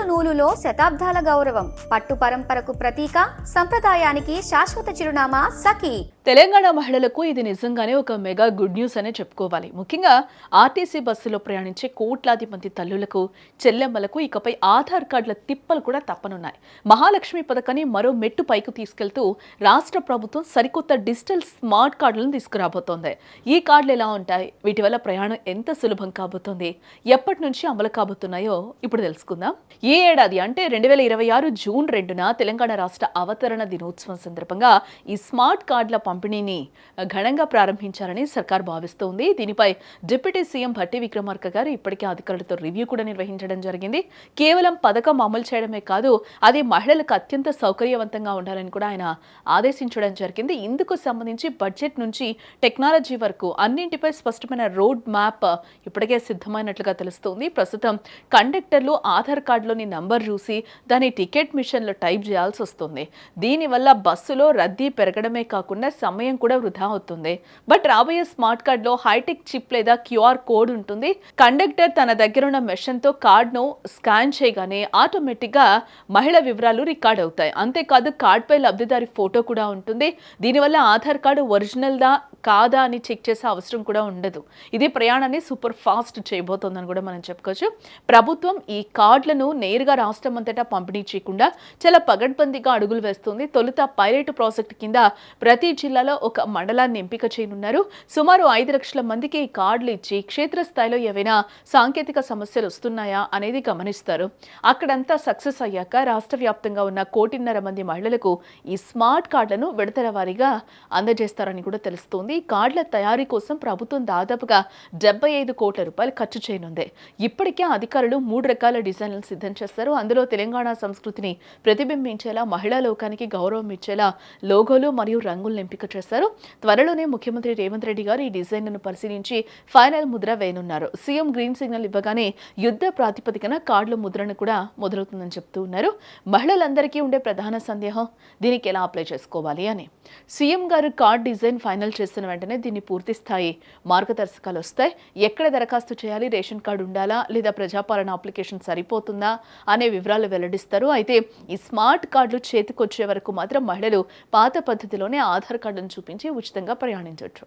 నూలులో శతాబ్దాల గౌరవం, పట్టు పరంపరకు ప్రతీక, సంప్రదాయానికి శాశ్వత చిరునామా సఖీ. తెలంగాణ మహిళలకు ఇది నిజంగానే ఒక మెగా గుడ్ న్యూస్ అనే చెప్పుకోవాలి. ముఖ్యంగా ఆర్టీసీ బస్సులో ప్రయాణించే కోట్లాది మంది తల్లులకు, చెల్లెమ్మలకు ఇకపై ఆధార్ కార్డుల తిప్పలు కూడా తప్పనున్నాయి. మహాలక్ష్మి పథకాన్ని మరో మెట్టు పైకి తీసుకెళ్తూ రాష్ట్ర ప్రభుత్వం సరికొత్త డిజిటల్ స్మార్ట్ కార్డులను తీసుకురాబోతోంది. ఈ కార్డులు ఎలా ఉంటాయి, వీటి వల్ల ప్రయాణం ఎంత సులభం కాబోతోంది, ఎప్పటి నుంచి అమలు కాబోతున్నాయో ఇప్పుడు తెలుసుకుందాం. ఈ ఏడాది అంటే 2026 జూన్ 2న తెలంగాణ రాష్ట్ర అవతరణ దినోత్సవం సందర్భంగా ఈ స్మార్ట్ కార్డుల పంపిణీని ఘనంగా ప్రారంభించాలని సర్కార్ భావిస్తోంది. దీనిపై డిప్యూటీ సీఎం భట్టి విక్రమార్క గారు ఇప్పటికే అధికారులతో రివ్యూ కూడా నిర్వహించడం జరిగింది. కేవలం పథకం అమలు చేయడమే కాదు, అది మహిళలకు అత్యంత సౌకర్యవంతంగా ఉండాలని కూడా ఆయన ఆదేశించడం జరిగింది. ఇందుకు సంబంధించి బడ్జెట్ నుంచి టెక్నాలజీ వరకు అన్నింటిపై స్పష్టమైన రోడ్ మ్యాప్ ఇప్పటికే సిద్ధమైనట్లుగా తెలుస్తోంది. ప్రస్తుతం కండక్టర్లు ఆధార్ కార్డులోని నంబర్ చూసి దాని టికెట్ మిషన్లో టైప్ చేయాల్సి వస్తుంది. దీనివల్ల బస్సులో రద్దీ పెరగడమే కాకుండా సమయం కూడా వృధా అవుతుంది. బట్ రాబోయే స్మార్ట్ కార్డులో హైటెక్ చిప్ లేదా క్యూఆర్ కోడ్ ఉంటుంది. కండక్టర్ తన దగ్గర ఉన్న మెషిన్తో కార్డును స్కాన్ చేయగానే ఆటోమేటిక్గా మహిళ వివరాలు రికార్డ్ అవుతాయి. అంతేకాదు కార్డుపై లబ్ధిదారి ఫోటో కూడా ఉంటుంది. దీనివల్ల ఆధార్ కార్డు ఒరిజినల్దా కాదా అని చెక్ చేసే అవసరం కూడా ఉండదు. ఇది ప్రయాణాన్ని సూపర్ ఫాస్ట్ చేయబోతోందని కూడా మనం చెప్పుకోవచ్చు. ప్రభుత్వం ఈ కార్డులను నేరుగా రాష్ట్రం అంతటా పంపిణీ చేయకుండా చాలా పగడ్బందీగా అడుగులు వేస్తుంది. తొలుత పైలట్ ప్రాజెక్ట్ కింద ప్రతి జిల్లాలో ఒక మండలాన్ని ఎంపిక చేయనున్నారు. సుమారు 5 లక్షల మందికి ఈ కార్డులు ఇచ్చి క్షేత్రస్థాయిలో ఏవైనా సాంకేతిక సమస్యలు వస్తున్నాయా అనేది గమనిస్తారు. అక్కడంతా సక్సెస్ అయ్యాక రాష్ట్ర వ్యాప్తంగా ఉన్న 1.5 కోటి మంది మహిళలకు ఈ స్మార్ట్ కార్డులను విడతల వారీగా అందజేస్తారని కూడా తెలుస్తోంది. ఈ కార్డుల తయారీ కోసం ప్రభుత్వం దాదాపుగా 75 కోట్ల రూపాయలు ఖర్చు చేయనుంది. ఇప్పటికే అధికారులు 3 రకాల డిజైన్లను సిద్ధం చేస్తారు. అందులో తెలంగాణ సంస్కృతిని ప్రతిబింబించేలా, మహిళా లోకానికి గౌరవం ఇచ్చేలా లోగోలు మరియు రంగులను ఎంపిక చేశారు. త్వరలోనే ముఖ్యమంత్రి రేవంత్ రెడ్డి గారు ఈ డిజైన్లను పరిశీలించి final Mudra వేయనున్నారు. CM green signal ఇవ్వగానే యుద్ధ ప్రాతిపదికన కార్డుల ముద్రను కూడా మొదలవుతుందని చెప్తూ ఉన్నారు. మహిళలందరికీ ఉండే ప్రధాన సందేహం దీనికి ఎలా అప్లై చేసుకోవాలి అని. సీఎం గారు కార్డ్ డిజైన్ ఫైనల్ చేసిన వెంటనే దీన్ని పూర్తి స్థాయి మార్గదర్శకాలు వస్తాయి. ఎక్కడ దరఖాస్తు చేయాలి, రేషన్ కార్డు ఉండాలా లేదా ప్రజాపాలన అప్లికేషన్ సరిపోతుందా అనే వివరాలు వెల్లడిస్తారు. అయితే ఈ స్మార్ట్ కార్డులు చేతికొచ్చే వరకు మాత్రం మహిళలు పాత పద్ధతిలోనే ఆధార్ కార్డును చూపించి ఉచితంగా ప్రయాణించవచ్చు.